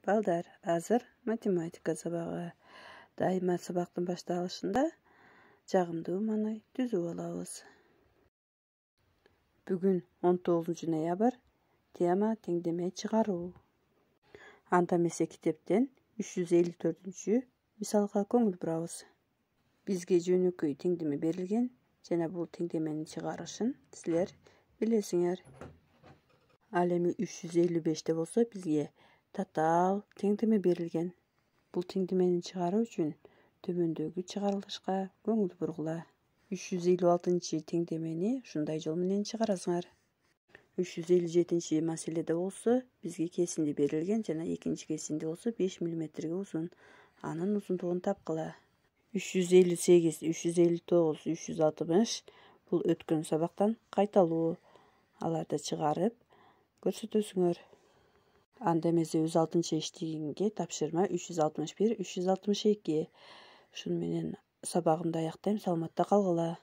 Балдар, азыр математика сабагы. Дайыма сабактын башталышында жагымдуу маанай түзүп алабыз. Бүгүн 19 ноябрь, тема теңдеме чыгаруу. Анда эмесе китептен 354 мисалга көңүл бурабыз. Бизге жөнөкөй теңдеме берилген жана бул теңдеменин чыгарышын силер билесиңер. Ал эми 355-те болсо бизге татаал теңдеме берилген. Бул теңдемени чыгаруу үчүн төмөндөгү чыгарылышка көңүл бургула. 356 теңдемени ушундай жол менен чыгарасыңар. 357 маселеде болсо бизге кесинди берилген жана экинчи кесинди болсо 5 мм узун. Анын узундугун тапкыла. 358, 359, 360 бул өткөн сабактан кайталуу. Аларды чыгарып көрсөтөсүңөр. Анда эмесе 106 эчтегинге тапшырма 361, 362. Ушуну менен сабагымды аяктайм. Саламатта калгыла.